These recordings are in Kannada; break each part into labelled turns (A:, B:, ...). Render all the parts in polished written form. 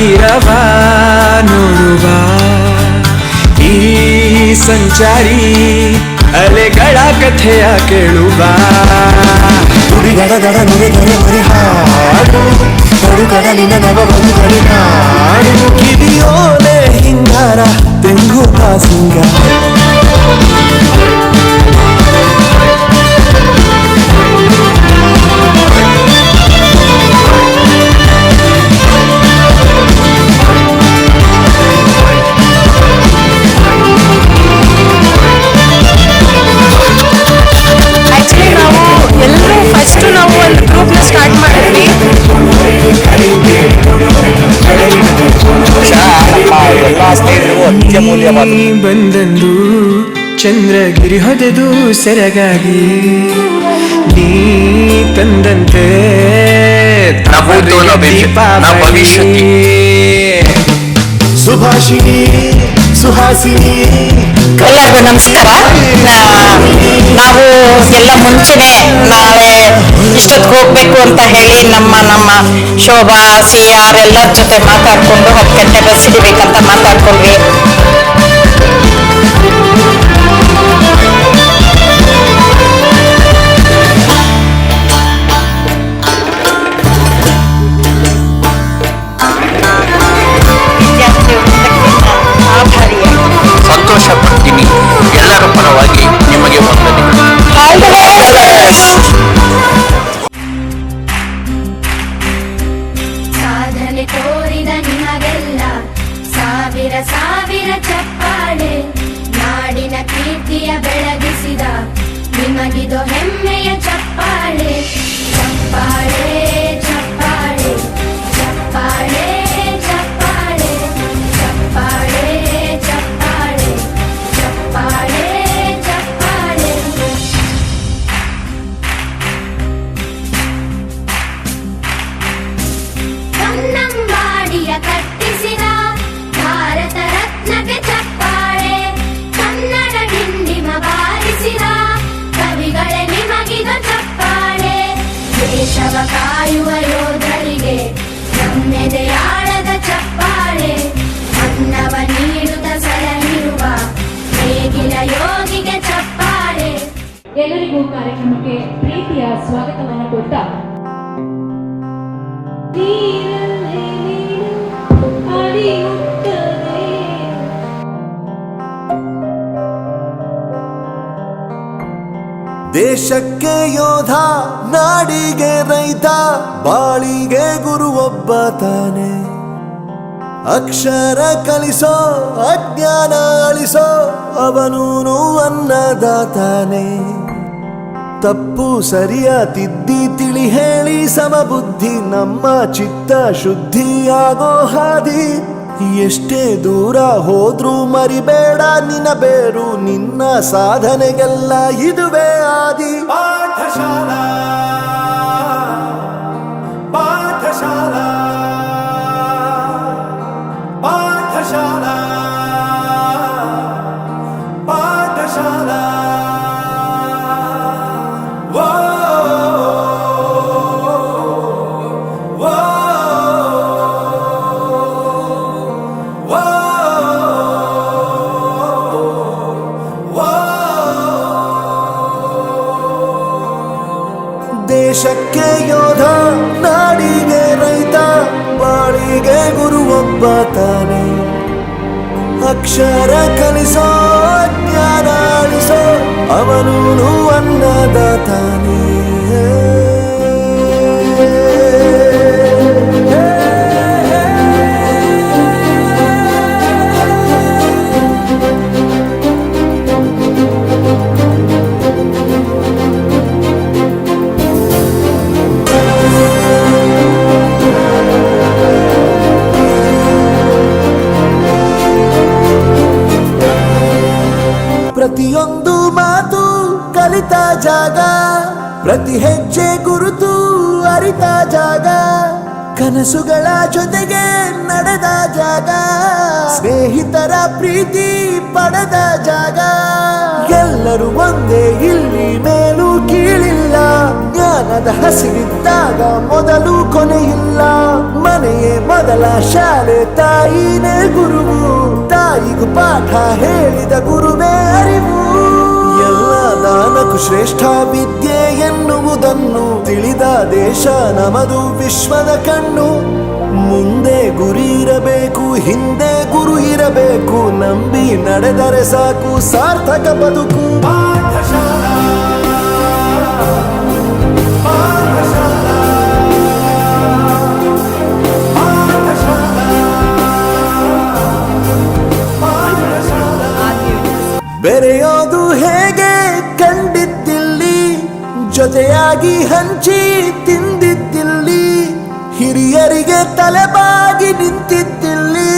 A: ತೀರವ ನೋಡುವ ಈ ಸಂಚಾರಿ ಅಲೆಗಳ ಕಥೆಯ ಕೇಳುವ
B: ಗುಡಿಗಡ ಗಡ ನುಡಿದರೆ ಮರಿ ಹಾಡು ಕಡುಕಡಲಿನ ನವಬದು ಕಡಿನಾಡು
A: ಕಿವಿಯೋಲೆ ಹಿಂಗಾರ ತೆಂಗು ಕಾಸಿಂಗ ಬಂದಂದು ಚಂದ್ರಗಿರಿ ಹೊದೆದು ಸೆರಗಾಗಿ ನೀ ತಂದಂತೆ
B: ಸುಭಾಷಿಣಿ ಸುಹಾಸಿನಿ.
C: ಎಲ್ಲರಿಗೂ ನಮಸ್ಕಾರ. ನಾವು ಎಲ್ಲ ಮುಂಚೆನೆ ನಾಳೆ ಇಷ್ಟೊತ್ತಿಗೆ ಹೋಗ್ಬೇಕು ಅಂತ ಹೇಳಿ ನಮ್ಮ ಶೋಭಾ CR ಎಲ್ಲರ ಜೊತೆ ಮಾತಾಡ್ಕೊಂಡು 10 ಗಂಟೆ ಬಸ್ ಹಿಡಿಬೇಕಂತ ಮಾತಾಡ್ಕೊಂಡ್ವಿ.
D: ಸಂತೋಷ ಪಡ್ತೀನಿ. ಎಲ್ಲರ ಪರವಾಗಿ ನಿಮಗೆ ವಂದನೆಗಳು.
E: ಸಾಧನೆ ತೋರಿದ ನಿಮಗೆಲ್ಲ ಸಾವಿರ ಸಾವಿರ ಚಪ್ಪಾಳೆ. ನಾಡಿನ ಕೀರ್ತಿಯ ಬೆಳಗಿಸಿದ ನಿಮಗಿದು ಹೆಮ್ಮೆಯ ಚಪ್ಪಾಳೆ. ಚಪ್ಪಾಳೆ ಚಪ್ಪಾಳೆ ಚಪ್ಪಾಳೆ ಚಪ್ಪಾಳೆ ಚಪ್ಪಾಳೆ ಚಪ್ಪಾಳೆ ಚಪ್ಪಾಳೆ ಚಪ್ಪಾಳೆ. ಕನ್ನಂಬಾಡಿಯ ಕಟ್ಟಿಸಿದ ಭಾರತ ರತ್ನಕ್ಕೆ ಚಪ್ಪಾಳೆ. ಕನ್ನಡ ಡಿಂಡಿಮ ಬಾರಿಸಿದ ಕವಿಗಳೇ ನಿಮಗಿದ ಚಪ್ಪಾಳೆ. ದೇಶವ ಕಾಯುವ ಯೋಧರಿಗೆ ನಮ್ಮೆದೆಯಾಳದ ಚಪ್ಪಾಳೆ. ಅನ್ನವ ನೀಡುತ್ತ ಸಲಹಿರುವ ನೇಗಿಲ ಯೋಗಿಗೆ ಚಪ್ಪಾಳೆ.
F: ಎಲ್ಲರಿಗೂ ಕಾರ್ಯಕ್ರಮಕ್ಕೆ ಪ್ರೀತಿಯ ಸ್ವಾಗತವನ್ನು ಕೊಟ್ಟ
B: ದೇಶಕ್ಕೆ ಯೋಧ ನಾಡಿಗೆ ರೈತ ಬಾಳಿಗೆ ಗುರು ಒಬ್ಬ ತಾನೆ. ಅಕ್ಷರ ಕಲಿಸೋ ಅಜ್ಞಾನ ಅಳಿಸೋ ಅವನೂನು ಅನ್ನದಾತಾನೆ. ತಪ್ಪು ಸರಿಯ ತಿದ್ದಿ ತಿಳಿ ಹೇಳಿ ಸಮಬುದ್ಧಿ ನಮ್ಮ ಚಿತ್ತ ಶುದ್ಧಿಯಾಗೋ ಹಾದಿ. ಎಷ್ಟೇ ದೂರ ಹೋದ್ರೂ ಮರಿಬೇಡ ನಿನ್ನ ಬೇರು, ನಿನ್ನ ಸಾಧನೆಗೆಲ್ಲ ಇದುವೇ ಆದಿ. ಪಾಠಶಾಲಾ ಪಾಠಶಾಲಾ ಪಾಠಶಾಲಾ ಪಾಠಶಾಲಾ. ದೇಶಕ್ಕೆ ಯೋಧ ನಾಡಿಗೆ ರೈತ ಬಾಳಿಗೆ ಗುರು ಒಬ್ಬ ತಾನೆ. ಅಕ್ಷರ ಕಲಿಸೋ ಜ್ಞಾನ ಅಳಿಸೋ ಅವನೂನು ಅನ್ನದಾತಾನೆ. ಪ್ರತಿಯೊಂದು ಮಾತು ಕಲಿತ ಜಾಗ, ಪ್ರತಿ ಹೆಜ್ಜೆ ಗುರುತು ಅರಿತ ಜಾಗ, ಕನಸುಗಳ ಜೊತೆಗೆ ನಡೆದ ಜಾಗ, ಸ್ನೇಹಿತರ ಪ್ರೀತಿ ಪಡೆದ ಜಾಗ. ಎಲ್ಲರೂ ಒಂದೇ ಇಲ್ಲಿ ಮೇಲೂ ಕೀಳಿಲ್ಲ, ಜ್ಞಾನದ ಹಸಿವಿದ್ದಾಗ ಮೊದಲು ಕೊನೆಯಿಲ್ಲ. ಮನೆಯೇ ಮೊದಲ ಮೊದಲ ಶಾಲೆ ತಾಯಿನೇ ಗುರುವು, ತಾಯಿಗೂ ಪಾಠ ಹೇಳಿದ ಗುರುವೇ ಅರಿವು. ಎಲ್ಲ ದಾನಕ್ಕೂ ಶ್ರೇಷ್ಠ ವಿದ್ಯೆ ಎನ್ನುವುದನ್ನು ತಿಳಿದ ದೇಶ ನಮದು ವಿಶ್ವದ ಕಣ್ಣು. ಮುಂದೆ ಗುರಿ ಇರಬೇಕು, ಹಿಂದೆ ಗುರು ಇರಬೇಕು, ನಂಬಿ ನಡೆದರೆ ಸಾಕು ಸಾರ್ಥಕ ಬದುಕು. ಬೆರೆಯೋದು ಹೇಗೆ ಕಂಡಿದ್ದಿಲ್ಲಿ, ಜೊತೆಯಾಗಿ ಹಂಚಿ ತಿಂದಿದ್ದಿಲ್ಲಿ, ಹಿರಿಯರಿಗೆ ತಲೆಬಾಗಿ ನಿಂತಿದ್ದಿಲ್ಲಿ,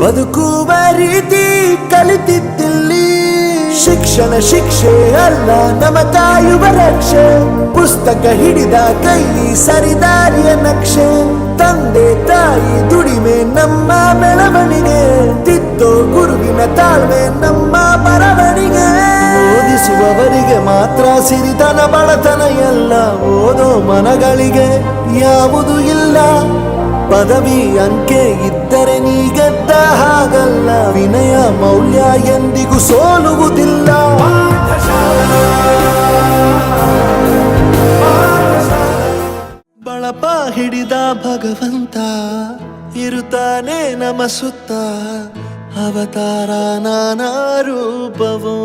B: ಬದುಕುವ ರೀತಿ ಕಲಿತಿದ್ದಿಲ್ಲಿ. ಶಿಕ್ಷಣ ಶಿಕ್ಷೆ ಅಲ್ಲ ನಮ ಕಾಯುವ ರಕ್ಷೆ, ಪುಸ್ತಕ ಹಿಡಿದ ಕೈ ಸರಿದಾರಿಯ ನಕ್ಷೆ. ತಂದೆ ತಾಯಿ ದುಡಿಮೆ ನಮ್ಮ ಬೆಳವಣಿಗೆ, ತಿದ್ದೋ ಗುರುವಿನ ತಾಳ್ಮೆ ನಮ್ಮ ಬರವಣಿಗೆ. ಓದಿಸುವವರಿಗೆ ಮಾತ್ರ ಸಿರಿತನ ಬಡತನ ಎಲ್ಲ, ಓದೋ ಮನಗಳಿಗೆ ಯಾವುದು ಇಲ್ಲ. ಪದವಿ ಅಂಕೆ ಇದ್ದರೆ ನೀ ಗೆದ್ದ ಹಾಗಲ್ಲ, ವಿನಯ ಮೌಲ್ಯ ಎಂದಿಗೂ ಸೋಲುವುದಿಲ್ಲ. ಬಳಪ ಹಿಡಿದ ಭಗವಂತ ಇರುತ್ತಾನೆ ನಮ ಸುತ್ತ, ಅವತಾರ ನಾನಾ ರೂಪವೋ.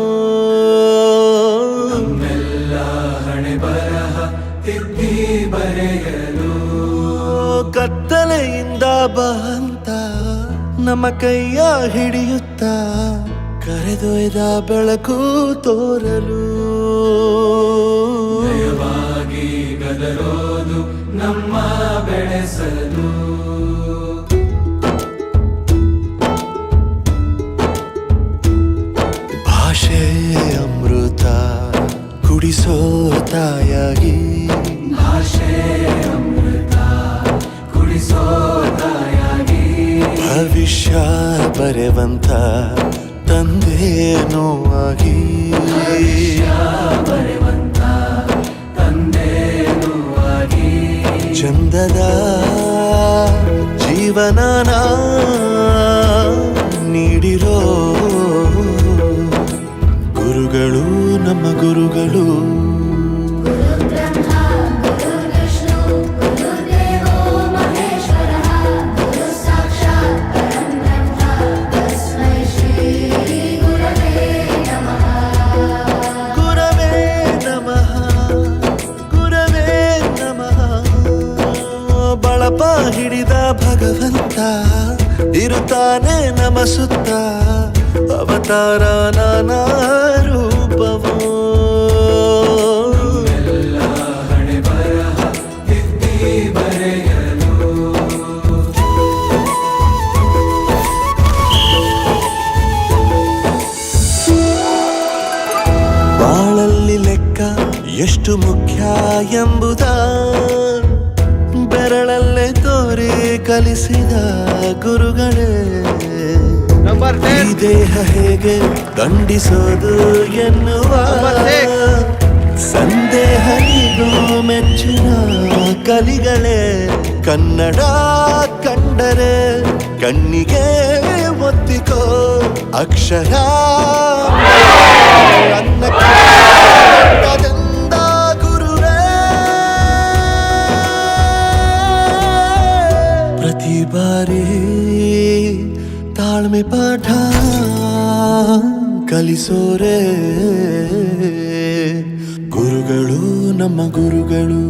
B: ಹಣೆ ಬರಹ ತಿದ್ದಿ ಬರೆಯಲು, ಕತ್ತಲೆಯಿಂದ ಬಂತ ನಮ್ಮ ಕೈಯ ಹಿಡಿಯುತ್ತ, ಕರೆದೊಯ್ದ ಬೆಳಕು ತೋರಲು. ಗದರೋದು ನಮ್ಮ ಬೆಳೆಸಲು. ಭಾಷೆ ಅಮೃತ ಕುಡಿಸೋ ತಾಯಾಗಿ, ಭಾಷೆ ಅಮೃತ ಕುಡಿಸೋ ತಾಯಾಗಿ, ಭವಿಷ್ಯ ಬರೆವಂತ ತಂದೇನೋ ಆಗಿ, ಬರೆವಂತ ತಂದೇನೋ ಆಗಿ. ಚಂದದ ಜೀವನನ ನೀಡಿರೋ ಗುರುಗಳು ನಮ್ಮ ಗುರುಗಳು. ಬಳಪ ಹಿಡಿದ ಭಗವಂತ ಇರುತ್ತಾನೆ ನಮ ಸುತ್ತ, ಅವತಾರ ನಾನಾ ರೂಪವೋ. ಹಣೆ ಬರಹ ತಿದ್ದಿ ಬರೆಯಲು. ಬಾಳಲ್ಲಿ ಲೆಕ್ಕ ಎಷ್ಟು ಮುಖ್ಯ ಎಂಬುದ ಬೆರಳಲ್ಲೇ ತೋರಿ ಕಲಿಸಿದ ಗುರುಗಳೇ. ಈ ದೇಹ ಹೇಗೆ ದಂಡಿಸೋದು ಎನ್ನುವ ಸಂದೇಹ ಇದು ಮೆಚ್ಚಿನ ಕಲಿಗಳೇ. ಕನ್ನಡ ಕಂಡರೆ ಕಣ್ಣಿಗೆ ಒತ್ತಿಕೋ ಅಕ್ಷರ, ಅನ್ನದಿಂದ ಗುರುವೇ. ಪ್ರತಿ ಬಾರಿ ತಾಳ್ಮೆ ಪಾಠ ಕಲಿಸೋರೆ ಗುರುಗಳು ನಮ್ಮ ಗುರುಗಳು.